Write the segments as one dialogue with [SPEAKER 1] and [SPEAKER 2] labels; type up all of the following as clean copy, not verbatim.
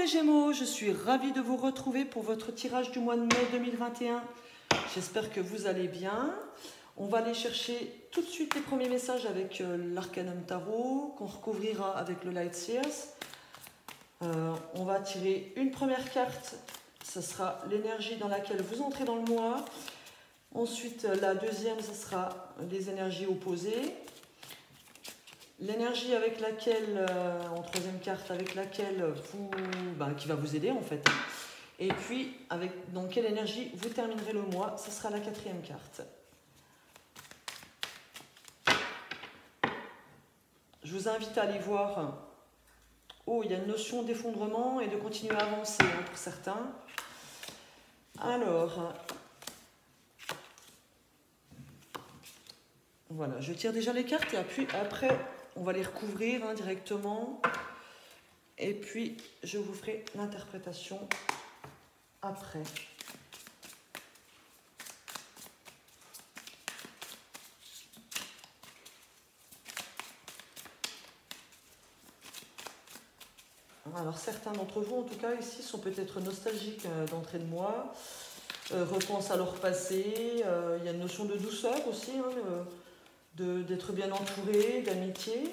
[SPEAKER 1] les Gémeaux, je suis ravie de vous retrouver pour votre tirage du mois de mai 2021. J'espère que vous allez bien. On va aller chercher tout de suite les premiers messages avec l'Arcanum Tarot, qu'on recouvrira avec le Light Seers. On va tirer une première carte, ce sera l'énergie dans laquelle vous entrez dans le mois. Ensuite, la deuxième, ce sera les énergies opposées. L'énergie avec laquelle, en troisième carte, avec laquelle qui va vous aider en fait. Et puis, dans quelle énergie vous terminerez le mois, ce sera la quatrième carte. Je vous invite à aller voir. Oh, il y a une notion d'effondrement et de continuer à avancer pour certains. Alors, voilà, je tire déjà les cartes et puis après, on va les recouvrir directement. Et puis, je vous ferai l'interprétation après. Alors, certains d'entre vous, en tout cas, ici, sont peut-être nostalgiques d'entrée de mois, repensent à leur passé. Il y a une notion de douceur aussi, d'être bien entouré, d'amitié.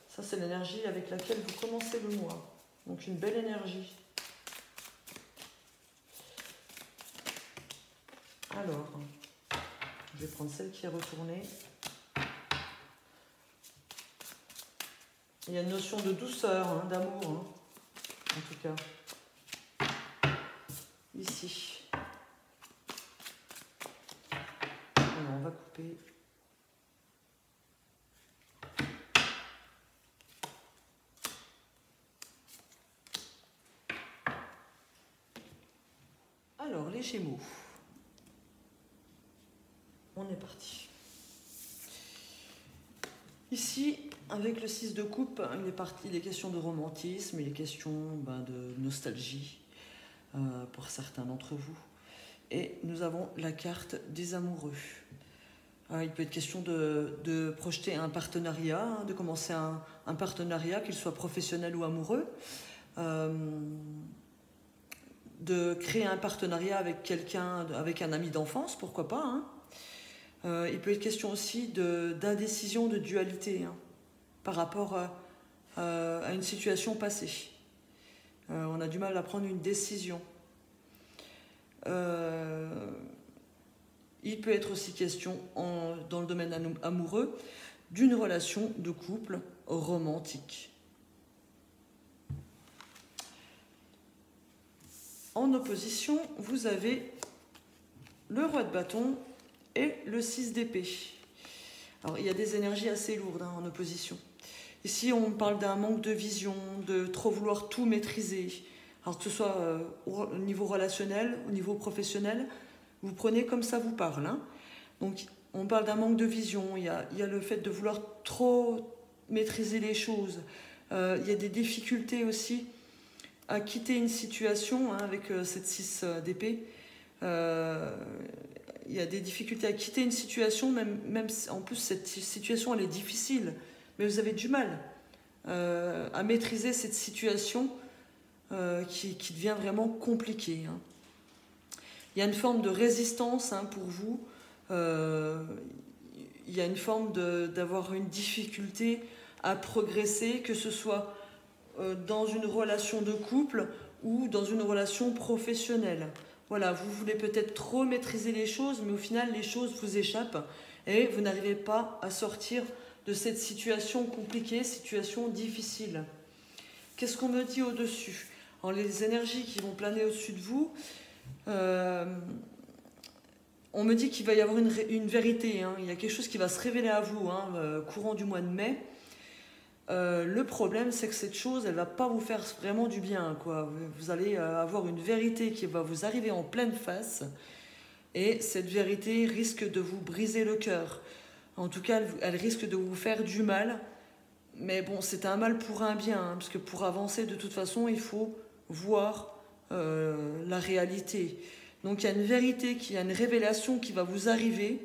[SPEAKER 1] Ça, c'est l'énergie avec laquelle vous commencez le mois. Donc, une belle énergie. Alors, je vais prendre celle qui est retournée. Il y a une notion de douceur, d'amour, en tout cas. Ici. Alors, on va couper. Alors, les Gémeaux. On est parti. Ici, avec le 6 de coupe, il est question de romantisme, il est question de nostalgie pour certains d'entre vous. Et nous avons la carte des amoureux. Il peut être question de projeter un partenariat, de commencer un partenariat, qu'il soit professionnel ou amoureux. De créer un partenariat avec quelqu'un, avec un ami d'enfance, pourquoi pas. Il peut être question aussi d'indécision, de dualité, par rapport à une situation passée. On a du mal à prendre une décision. Il peut être aussi question, dans le domaine amoureux, d'une relation de couple romantique. En opposition, vous avez le roi de bâton et le 6 d'épée. Alors, il y a des énergies assez lourdes en opposition. Ici, on parle d'un manque de vision, de trop vouloir tout maîtriser. Alors, que ce soit au niveau relationnel, au niveau professionnel, vous prenez comme ça vous parle. Donc, on parle d'un manque de vision. Il y a le fait de vouloir trop maîtriser les choses. Il y a des difficultés aussi à quitter une situation avec cette 6 d'épée. Il y a des difficultés à quitter une situation, même en plus cette situation elle est difficile, mais vous avez du mal à maîtriser cette situation qui devient vraiment compliquée. Il y a une forme de résistance pour vous, il y a une forme d'avoir une difficulté à progresser, que ce soit dans une relation de couple ou dans une relation professionnelle. Voilà, vous voulez peut-être trop maîtriser les choses, mais au final, les choses vous échappent et vous n'arrivez pas à sortir de cette situation compliquée, situation difficile. Qu'est-ce qu'on me dit au-dessus? Alors, les énergies qui vont planer au-dessus de vous, on me dit qu'il va y avoir une vérité. Il y a quelque chose qui va se révéler à vous courant du mois de mai. Le problème, c'est que cette chose, elle ne va pas vous faire vraiment du bien, Vous allez avoir une vérité qui va vous arriver en pleine face et cette vérité risque de vous briser le cœur. En tout cas, elle risque de vous faire du mal. Mais bon, c'est un mal pour un bien, parce que pour avancer, de toute façon, il faut voir la réalité. Donc, il y a une vérité, il y a une révélation qui va vous arriver,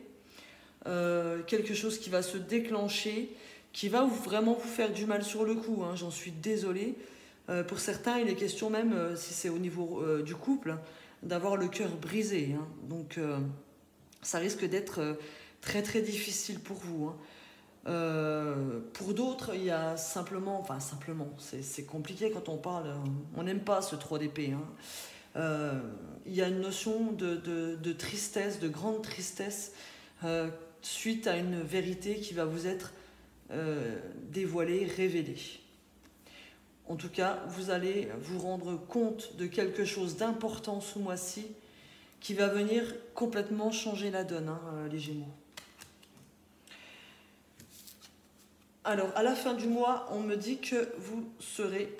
[SPEAKER 1] quelque chose qui va se déclencher, qui va vraiment vous faire du mal sur le coup, j'en suis désolée. Pour certains, il est question même, si c'est au niveau du couple, d'avoir le cœur brisé. Hein. Donc, ça risque d'être très très difficile pour vous. Hein. Pour d'autres, il y a simplement, c'est compliqué quand on parle, on n'aime pas ce 3 d'épée. Hein. Il y a une notion de tristesse, de grande tristesse, suite à une vérité qui va vous être dévoilée, révélée. En tout cas, vous allez vous rendre compte de quelque chose d'important ce mois-ci qui va venir complètement changer la donne, hein, les Gémeaux. Alors, à la fin du mois, on me dit que vous serez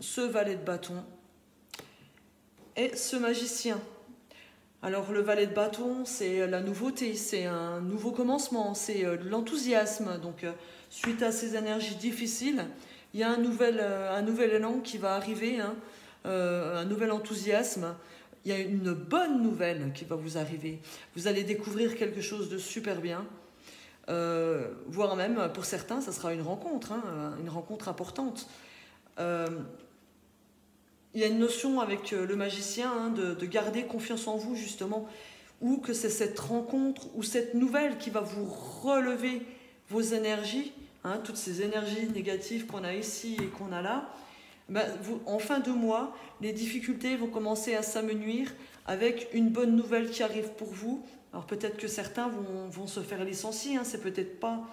[SPEAKER 1] ce valet de bâton et ce magicien. Alors, le valet de bâton, c'est la nouveauté, c'est un nouveau commencement, c'est l'enthousiasme. Donc, suite à ces énergies difficiles, il y a un nouvel élan qui va arriver, hein, un nouvel enthousiasme. Il y a une bonne nouvelle qui va vous arriver. Vous allez découvrir quelque chose de super bien. Voire même, pour certains, ça sera une rencontre importante. Il y a une notion avec le magicien, hein, de garder confiance en vous, justement, ou que c'est cette rencontre ou cette nouvelle qui va vous relever vos énergies. Hein, toutes ces énergies négatives qu'on a ici et qu'on a là, en fin de mois, les difficultés vont commencer à s'amenuire avec une bonne nouvelle qui arrive pour vous. Alors peut-être que certains vont se faire licencier, hein, c'est peut-être pas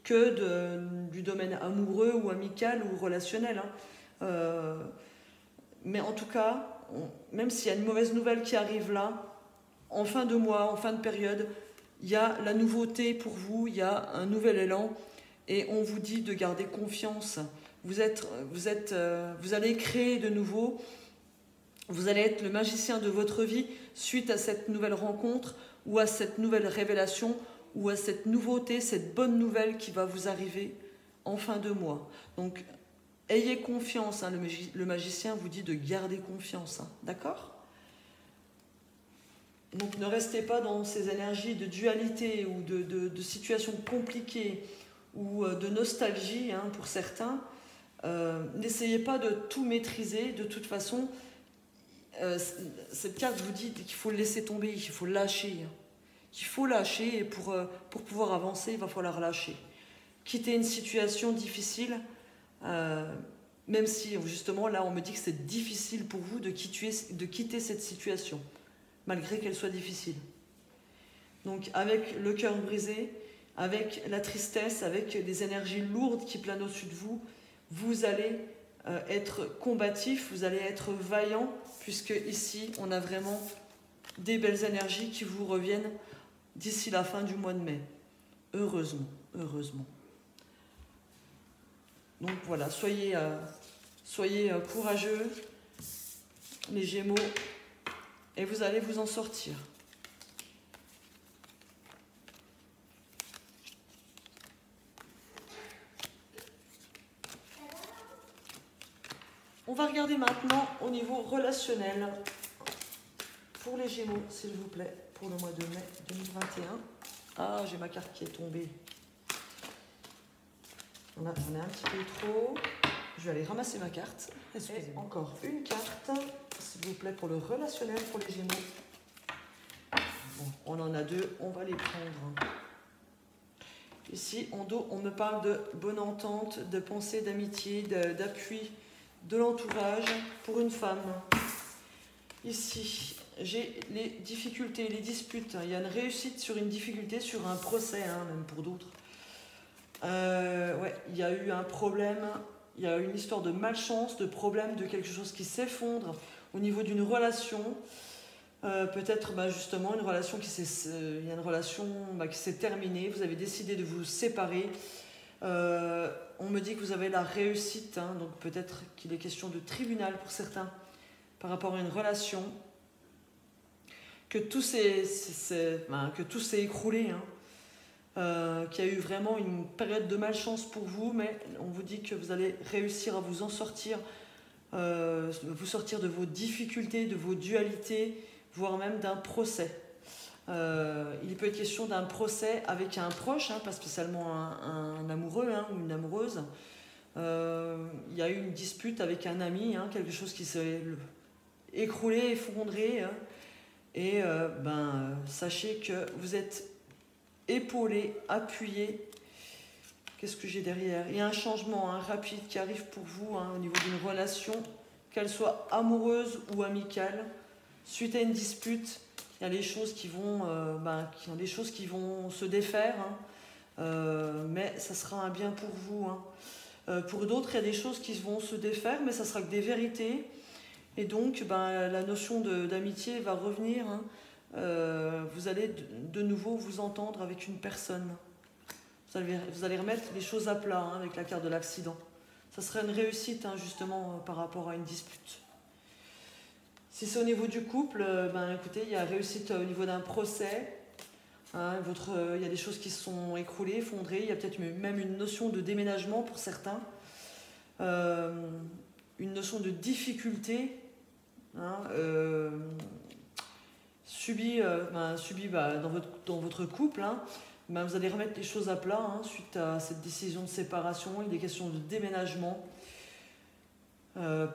[SPEAKER 1] que du domaine amoureux ou amical ou relationnel. Hein. Mais en tout cas, même s'il y a une mauvaise nouvelle qui arrive là, en fin de mois, en fin de période, il y a la nouveauté pour vous, il y a un nouvel élan. Et on vous dit de garder confiance. Vous allez créer de nouveau. Vous allez être le magicien de votre vie suite à cette nouvelle rencontre ou à cette nouvelle révélation ou à cette nouveauté, cette bonne nouvelle qui va vous arriver en fin de mois. Donc, ayez confiance. Hein, le magicien vous dit de garder confiance. Hein, d'accord ? Donc, ne restez pas dans ces énergies de dualité ou de situations compliquées ou de nostalgie, hein, pour certains. N'essayez pas de tout maîtriser. De toute façon, cette carte vous dit qu'il faut le laisser tomber, qu'il faut lâcher. Qu'il faut lâcher, et pour pouvoir avancer, il va falloir lâcher. Quitter une situation difficile, même si justement là on me dit que c'est difficile pour vous de quitter cette situation, malgré qu'elle soit difficile. Donc avec le cœur brisé, avec la tristesse, avec les énergies lourdes qui planent au-dessus de vous, vous allez être combatif, vous allez être vaillant, puisque ici, on a vraiment des belles énergies qui vous reviennent d'ici la fin du mois de mai. Heureusement, heureusement. Donc voilà, soyez courageux, les Gémeaux, et vous allez vous en sortir. On va regarder maintenant au niveau relationnel pour les Gémeaux, s'il vous plaît, pour le mois de mai 2021. Ah, j'ai ma carte qui est tombée. J'en ai un petit peu trop. Je vais aller ramasser ma carte. Excusez-moi. Encore une carte, s'il vous plaît, pour le relationnel pour les Gémeaux. Bon, on en a deux, on va les prendre. Ici, en dos, on me parle de bonne entente, de pensée, d'amitié, d'appui, de l'entourage pour une femme. Ici, j'ai les difficultés, les disputes. Il y a une réussite sur une difficulté, sur un procès, hein, même pour d'autres. Ouais, il y a eu un problème, il y a eu une histoire de malchance, de problème, de quelque chose qui s'effondre au niveau d'une relation. Peut-être justement une relation qui s'est terminée, vous avez décidé de vous séparer. On me dit que vous avez la réussite, hein, donc peut-être qu'il est question de tribunal pour certains par rapport à une relation, que tout s'est écroulé, hein, qu'il y a eu vraiment une période de malchance pour vous, mais on vous dit que vous allez réussir à vous en sortir, vous sortir de vos difficultés, de vos dualités, voire même d'un procès. Il peut être question d'un procès avec un proche, hein, pas spécialement un amoureux, hein, ou une amoureuse, Il y a eu une dispute avec un ami, hein, quelque chose qui s'est écroulé, effondré. Hein, et sachez que vous êtes épaulé, appuyé. Qu'est-ce que j'ai derrière? Il y a un changement rapide qui arrive pour vous au niveau d'une relation, qu'elle soit amoureuse ou amicale. Suite à une dispute, il y a des choses qui vont, se défaire, mais ça sera un bien pour vous. Pour d'autres, il y a des choses qui vont se défaire, mais ça sera que des vérités. Et donc, la notion d'amitié va revenir. Vous allez de nouveau vous entendre avec une personne. Vous allez remettre les choses à plat avec la carte de l'accident. Ça serait une réussite, justement, par rapport à une dispute. Si c'est au niveau du couple, écoutez, il y a réussite au niveau d'un procès. Il y a des choses qui se sont écroulées, effondrées. Il y a peut-être même une notion de déménagement pour certains. Une notion de difficulté subie dans votre couple. Vous allez remettre les choses à plat suite à cette décision de séparation. Il est question de déménagement.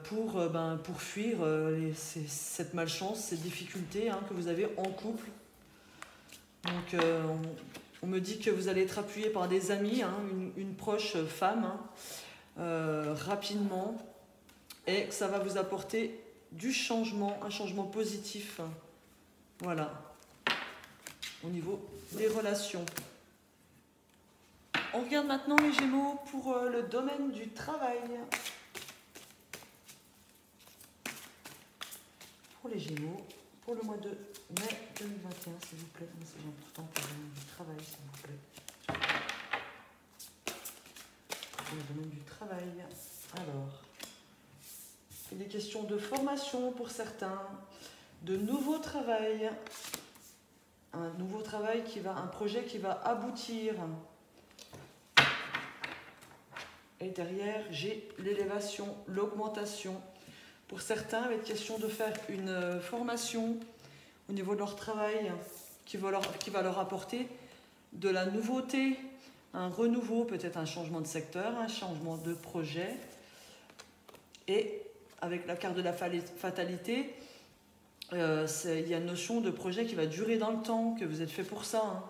[SPEAKER 1] Pour fuir cette malchance, ces difficultés que vous avez en couple. Donc on me dit que vous allez être appuyé par des amis, une proche femme, rapidement, et que ça va vous apporter du changement, un changement positif. Voilà, au niveau des relations. On regarde maintenant les Gémeaux pour le domaine du travail. Pour les Gémeaux, pour le mois de mai 2021, s'il vous plaît. C'est important pour le domaine du travail, s'il vous plaît. Pour le domaine du travail. Alors, il est question de formation pour certains, de nouveau travail. Un nouveau travail un projet qui va aboutir. Et derrière, j'ai l'élévation, l'augmentation. Pour certains, il va être question de faire une formation au niveau de leur travail qui va leur apporter de la nouveauté, un renouveau, peut-être un changement de secteur, un changement de projet. Et avec la carte de la fatalité, il y a une notion de projet qui va durer dans le temps, que vous êtes fait pour ça.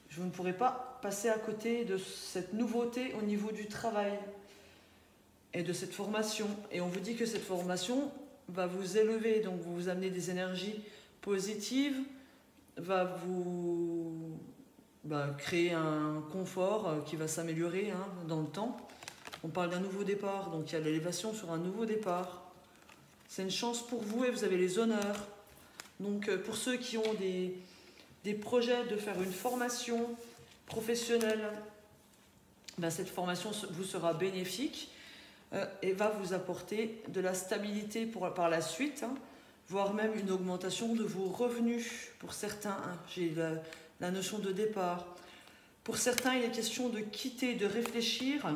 [SPEAKER 1] Je ne pourrai pas passer à côté de cette nouveauté au niveau du travail et de cette formation. Et on vous dit que cette formation va vous élever, donc vous amener des énergies positives, va vous créer un confort qui va s'améliorer dans le temps. On parle d'un nouveau départ, donc il y a l'élévation sur un nouveau départ. C'est une chance pour vous et vous avez les honneurs. Donc pour ceux qui ont des projets de faire une formation professionnelle, cette formation vous sera bénéfique. Et va vous apporter de la stabilité par la suite, voire même une augmentation de vos revenus. Pour certains, j'ai la notion de départ. Pour certains, il est question de quitter, de réfléchir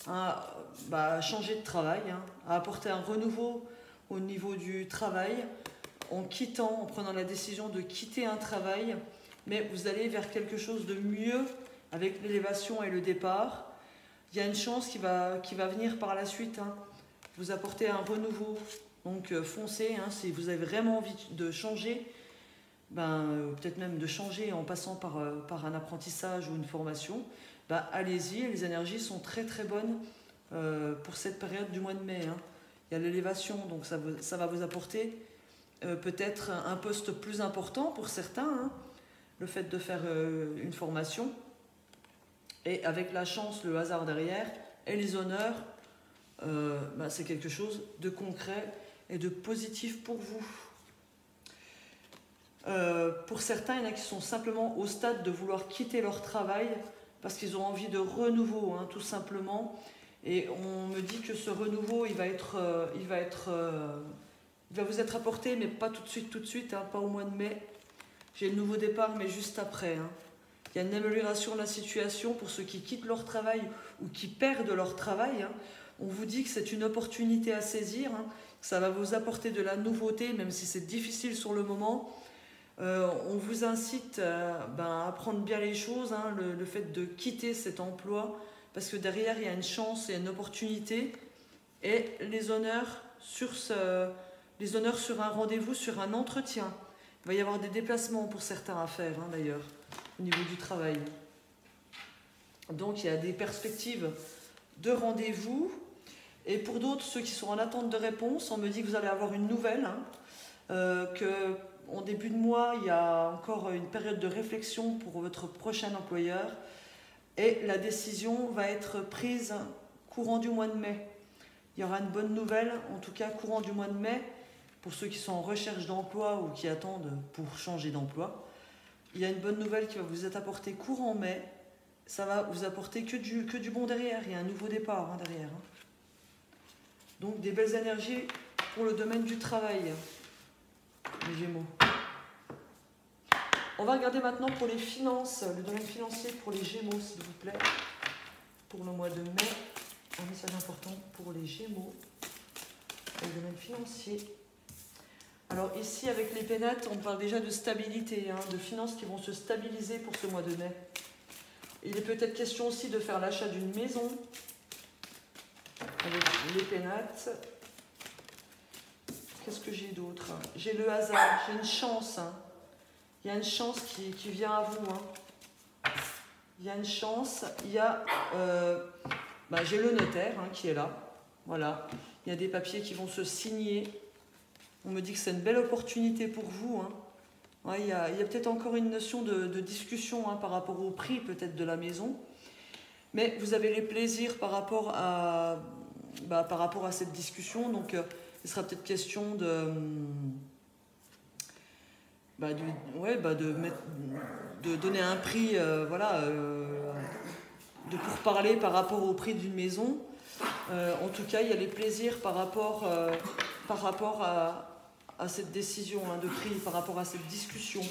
[SPEAKER 1] à changer de travail, à apporter un renouveau au niveau du travail, en prenant la décision de quitter un travail, mais vous allez vers quelque chose de mieux avec l'élévation et le départ. Il y a une chance qui va venir par la suite, vous apporter un renouveau. Donc foncez, si vous avez vraiment envie de changer, peut-être même de changer en passant par un apprentissage ou une formation, allez-y, les énergies sont très très bonnes pour cette période du mois de mai. Il y a l'élévation, donc ça va vous apporter peut-être un poste plus important pour certains, le fait de faire une formation. Et avec la chance, le hasard derrière, et les honneurs, c'est quelque chose de concret et de positif pour vous. Pour certains, il y en a qui sont simplement au stade de vouloir quitter leur travail parce qu'ils ont envie de renouveau, tout simplement. Et on me dit que ce renouveau, il va vous être apporté, mais pas tout de suite, pas au mois de mai. J'ai le nouveau départ, mais juste après. Il y a une amélioration de la situation pour ceux qui quittent leur travail ou qui perdent leur travail. On vous dit que c'est une opportunité à saisir, que ça va vous apporter de la nouveauté, même si c'est difficile sur le moment. On vous incite à prendre bien les choses, le fait de quitter cet emploi parce que derrière, il y a une chance, il y a une opportunité, et les honneurs sur un rendez-vous, sur un entretien. Il va y avoir des déplacements pour certains à faire, hein, d'ailleurs, au niveau du travail. Donc, il y a des perspectives de rendez-vous. Et pour d'autres, ceux qui sont en attente de réponse, on me dit que vous allez avoir une nouvelle, hein, qu'en début de mois, il y a encore une période de réflexion pour votre prochain employeur. Et la décision va être prise courant du mois de mai. Il y aura une bonne nouvelle, en tout cas courant du mois de mai, pour ceux qui sont en recherche d'emploi ou qui attendent pour changer d'emploi. Il y a une bonne nouvelle qui va vous être apportée courant mai. Ça va vous apporter que du bon derrière. Il y a un nouveau départ, hein, derrière. Hein. Donc des belles énergies pour le domaine du travail, les Gémeaux. On va regarder maintenant pour les finances, le domaine financier pour les Gémeaux, s'il vous plaît. Pour le mois de mai, un message important pour les Gémeaux, le domaine financier. Alors ici, avec les pénates, on parle déjà de stabilité, hein, de finances qui vont se stabiliser pour ce mois de mai. Il est peut-être question aussi de faire l'achat d'une maison, avec les pénates. Qu'est-ce que j'ai d'autre? J'ai le hasard, j'ai une chance. Hein. Il y a une chance qui vient à vous. Hein. Il y a une chance. Il y a... j'ai le notaire, hein, qui est là. Voilà. Il y a des papiers qui vont se signer. On me dit que c'est une belle opportunité pour vous. Hein. Ouais, il y a peut-être encore une notion de discussion, hein, par rapport au prix peut-être de la maison. Mais vous avez les plaisirs par rapport à cette discussion. Donc, il sera peut-être question de donner un prix, de pourparler par rapport au prix d'une maison. En tout cas, il y a les plaisirs par rapport à cette décision, hein, de prix, par rapport à cette discussion.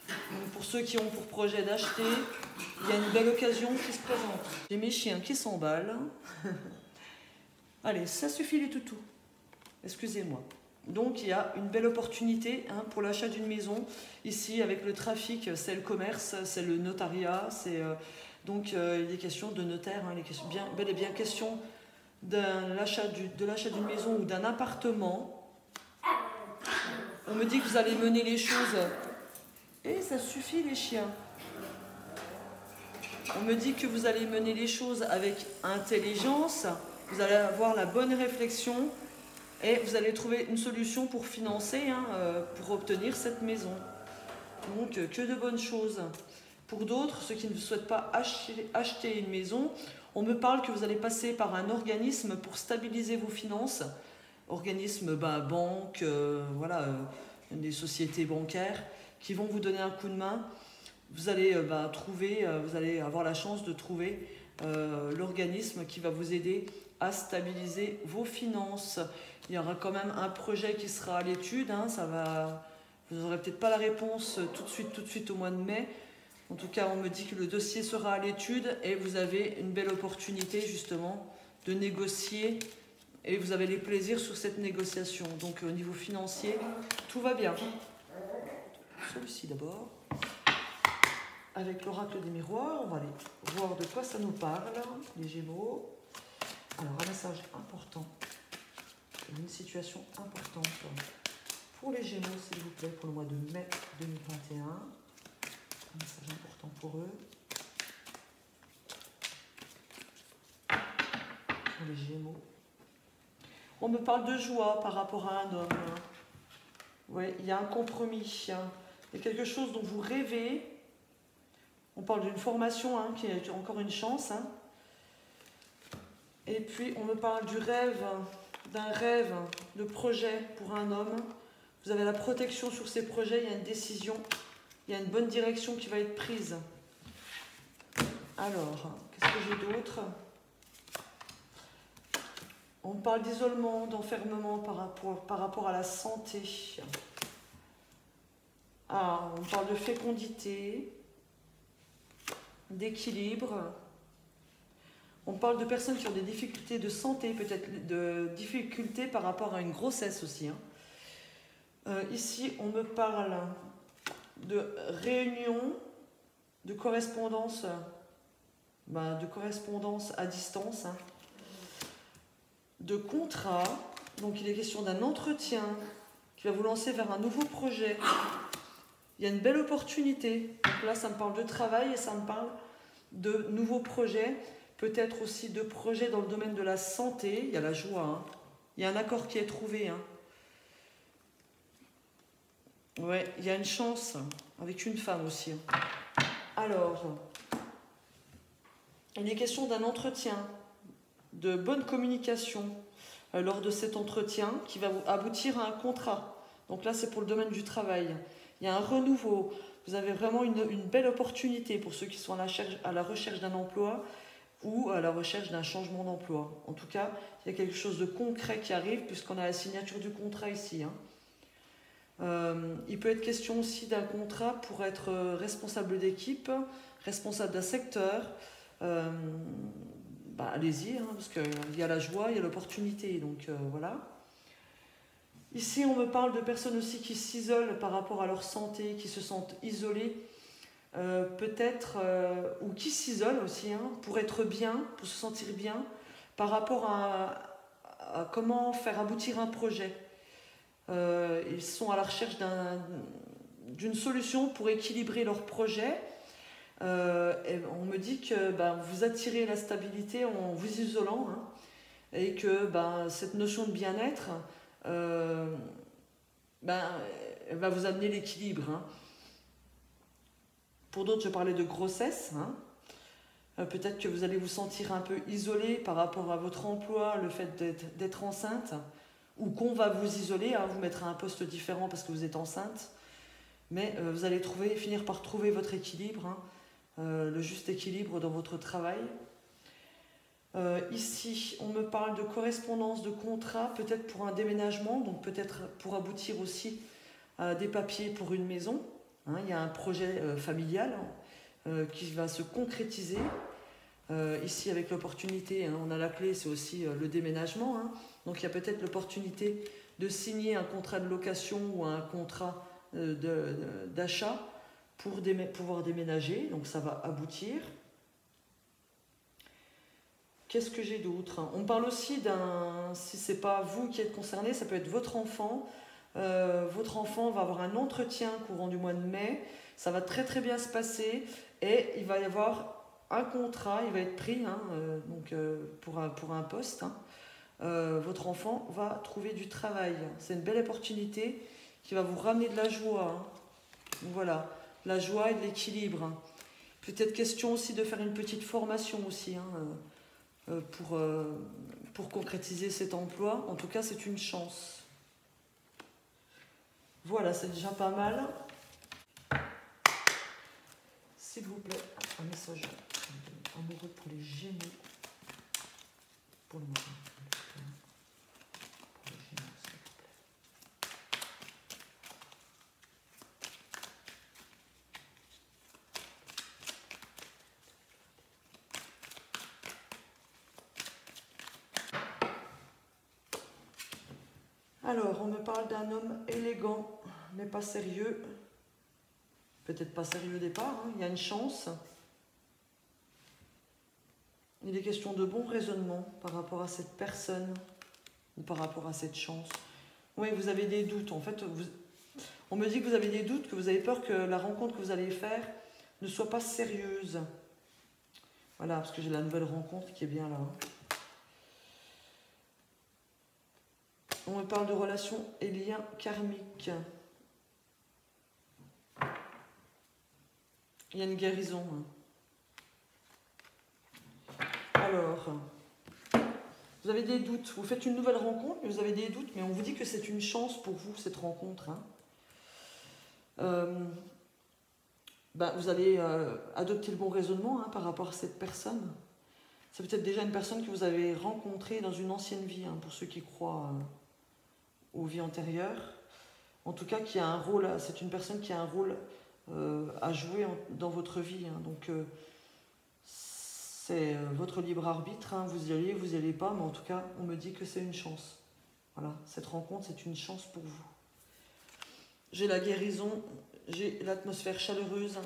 [SPEAKER 1] Donc, pour ceux qui ont pour projet d'acheter, il y a une belle occasion qui se présente. J'ai mes chiens qui s'emballent. Allez, ça suffit les toutous. Excusez-moi. Donc, il y a une belle opportunité, hein, pour l'achat d'une maison. Ici, avec le trafic, c'est le commerce, c'est le notariat. Donc, il est question de notaire. Hein, bel et bien question de l'achat d'une maison ou d'un appartement. On me dit que vous allez mener les choses... Et ça suffit les chiens. On me dit que vous allez mener les choses avec intelligence, vous allez avoir la bonne réflexion et vous allez trouver une solution pour financer, hein, pour obtenir cette maison. Donc que de bonnes choses. Pour d'autres, ceux qui ne souhaitent pas acheter une maison, on me parle que vous allez passer par un organisme pour stabiliser vos finances. Organisme, banque, des sociétés bancaires qui vont vous donner un coup de main. Vous allez vous allez avoir la chance de trouver l'organisme qui va vous aider à stabiliser vos finances. Il y aura quand même un projet qui sera à l'étude. Hein, vous n'aurez peut-être pas la réponse tout de suite au mois de mai. En tout cas, on me dit que le dossier sera à l'étude et vous avez une belle opportunité justement de négocier et vous avez les plaisirs sur cette négociation. Donc au niveau financier, tout va bien. Celui-ci d'abord. Avec l'oracle des miroirs, on va aller voir de quoi ça nous parle, les Gémeaux. Alors, un message important, une situation importante pour les Gémeaux, s'il vous plaît, pour le mois de mai 2021. Un message important pour eux. Pour les Gémeaux. On me parle de joie par rapport à un homme. Oui, il y a un compromis. Il y a quelque chose dont vous rêvez. On parle d'une formation, hein, qui est encore une chance. Hein. Et puis, on me parle d'un rêve, de projet pour un homme. Vous avez la protection sur ces projets, il y a une décision, il y a une bonne direction qui va être prise. Alors, qu'est-ce que j'ai d'autre? On parle d'isolement, d'enfermement par rapport à la santé. Ah, on parle de fécondité, d'équilibre. On parle de personnes qui ont des difficultés de santé, peut-être de difficultés par rapport à une grossesse aussi. Hein. Ici, on me parle de réunion, de correspondance de correspondance à distance, hein, de contrat. Donc il est question d'un entretien qui va vous lancer vers un nouveau projet. Il y a une belle opportunité. Donc là, ça me parle de travail et ça me parle de nouveaux projets. Peut-être aussi de projets dans le domaine de la santé. Il y a la joie. Hein. Il y a un accord qui est trouvé. Hein. Ouais, il y a une chance avec une femme aussi. Alors, il est question d'un entretien, de bonne communication lors de cet entretien qui va aboutir à un contrat. Donc là, c'est pour le domaine du travail. Il y a un renouveau. Vous avez vraiment une belle opportunité pour ceux qui sont à la recherche d'un emploi ou à la recherche d'un changement d'emploi. En tout cas, il y a quelque chose de concret qui arrive puisqu'on a la signature du contrat ici. Hein. Il peut être question aussi d'un contrat pour être responsable d'équipe, responsable d'un secteur. Allez-y, hein, parce qu'il y a la joie, il y a l'opportunité. Donc voilà. Ici, on me parle de personnes aussi qui s'isolent par rapport à leur santé, qui se sentent isolées, peut-être, ou qui s'isolent aussi, hein, pour être bien, pour se sentir bien, par rapport à comment faire aboutir un projet. Ils sont à la recherche d'une solution pour équilibrer leur projet. Et on me dit que vous attirez la stabilité en vous isolant, hein, et que cette notion de bien-être elle va vous amener l'équilibre. Hein. Pour d'autres, je parlais de grossesse. Hein. Peut-être que vous allez vous sentir un peu isolé par rapport à votre emploi, le fait d'être enceinte, ou qu'on va vous isoler, hein, vous mettre à un poste différent parce que vous êtes enceinte, mais vous allez finir par trouver votre équilibre, hein, le juste équilibre dans votre travail. Ici, on me parle de correspondance, de contrat, peut-être pour un déménagement, donc peut-être pour aboutir aussi à des papiers pour une maison. Hein, il y a un projet familial qui va se concrétiser. Ici, avec l'opportunité, hein, on a la clé, c'est aussi le déménagement. Hein. Donc il y a peut-être l'opportunité de signer un contrat de location ou un contrat d'achat pour pouvoir déménager. Donc ça va aboutir. Qu'est-ce que j'ai d'autre? On parle aussi si ce n'est pas vous qui êtes concerné, ça peut être votre enfant. Votre enfant va avoir un entretien courant du mois de mai. Ça va très très bien se passer et il va y avoir un contrat, il va être pris hein, pour un poste. Hein. Votre enfant va trouver du travail. C'est une belle opportunité qui va vous ramener de la joie. Hein. Voilà, la joie et de l'équilibre. Hein. Peut-être question aussi de faire une petite formation aussi. Hein, pour concrétiser cet emploi. En tout cas, c'est une chance. Voilà, c'est déjà pas mal. S'il vous plaît, un message amoureux pour les Gémeaux. Pour le moment. Pour les Gémeaux, s'il vous plaît. Alors, on me parle d'un homme élégant, mais pas sérieux. Peut-être pas sérieux au départ, hein. Il y a une chance. Il est question de bon raisonnement par rapport à cette personne ou par rapport à cette chance. Oui, vous avez des doutes. En fait, on me dit que vous avez des doutes, que vous avez peur que la rencontre que vous allez faire ne soit pas sérieuse. Voilà, parce que j'ai la nouvelle rencontre qui est bien là. On me parle de relations et liens karmiques. Il y a une guérison. Alors, vous avez des doutes. Vous faites une nouvelle rencontre, mais vous avez des doutes. Mais on vous dit que c'est une chance pour vous, cette rencontre. Hein. Vous allez adopter le bon raisonnement hein, par rapport à cette personne. C'est peut-être déjà une personne que vous avez rencontrée dans une ancienne vie, hein, pour ceux qui croient aux vies antérieures. En tout cas, qui a un rôle, c'est une personne qui a un rôle à jouer dans votre vie. Hein. Donc, c'est votre libre arbitre. Hein. Vous y allez pas, mais en tout cas, on me dit que c'est une chance. Voilà, cette rencontre, c'est une chance pour vous. J'ai la guérison, j'ai l'atmosphère chaleureuse.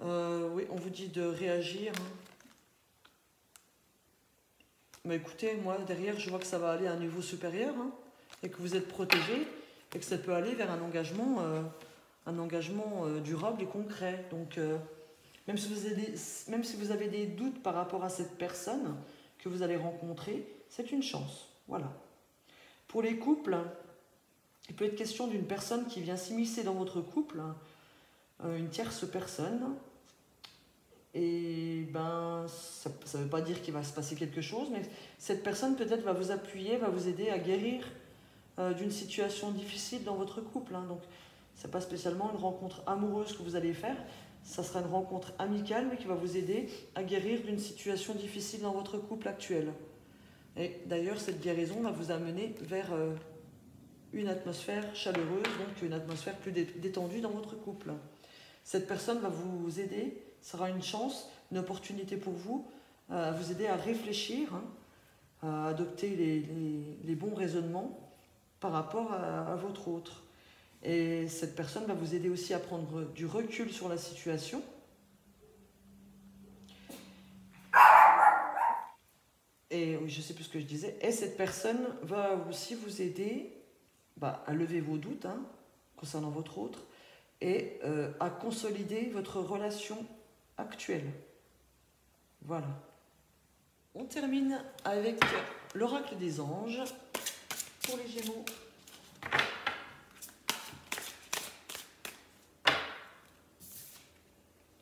[SPEAKER 1] Oui, on vous dit de réagir, hein. Mais écoutez, moi, derrière, je vois que ça va aller à un niveau supérieur, hein, et que vous êtes protégé, et que ça peut aller vers un engagement durable et concret. Donc, même si vous avez des doutes par rapport à cette personne que vous allez rencontrer, c'est une chance. Voilà. Pour les couples, il peut être question d'une personne qui vient s'immiscer dans votre couple, une tierce personne. Et ben, ça ne veut pas dire qu'il va se passer quelque chose, mais cette personne peut-être va vous appuyer, va vous aider à guérir d'une situation difficile dans votre couple, hein. Donc, ce n'est pas spécialement une rencontre amoureuse que vous allez faire, ça sera une rencontre amicale, mais qui va vous aider à guérir d'une situation difficile dans votre couple actuel. Et d'ailleurs, cette guérison va vous amener vers une atmosphère chaleureuse, donc une atmosphère plus détendue dans votre couple. Cette personne va vous aider, sera une chance, une opportunité pour vous, à vous aider à réfléchir, hein, à adopter les bons raisonnements par rapport à votre autre. Et cette personne va vous aider aussi à prendre du recul sur la situation. Et oui, je ne sais plus ce que je disais. Et cette personne va aussi vous aider à lever vos doutes, hein, concernant votre autre, et à consolider votre relation actuelle. Voilà. On termine avec l'oracle des anges pour les Gémeaux.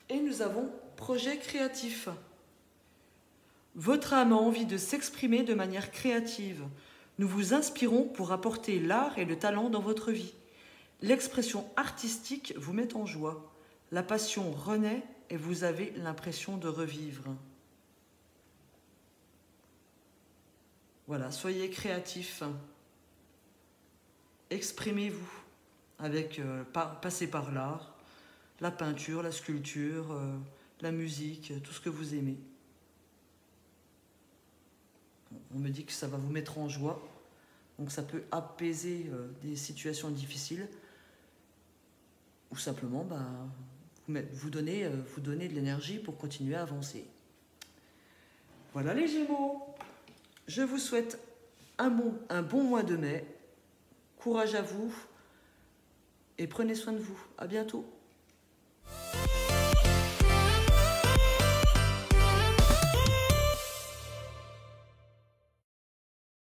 [SPEAKER 1] Et nous avons projet créatif. Votre âme a envie de s'exprimer de manière créative. Nous vous inspirons pour apporter l'art et le talent dans votre vie. L'expression artistique vous met en joie. La passion renaît et vous avez l'impression de revivre. Voilà, soyez créatifs. Exprimez-vous avec passez par l'art, la peinture, la sculpture, la musique, tout ce que vous aimez. On me dit que ça va vous mettre en joie, donc ça peut apaiser des situations difficiles, ou simplement vous donner de l'énergie pour continuer à avancer. Voilà les Gémeaux, je vous souhaite un bon mois de mai, courage à vous et prenez soin de vous, à bientôt.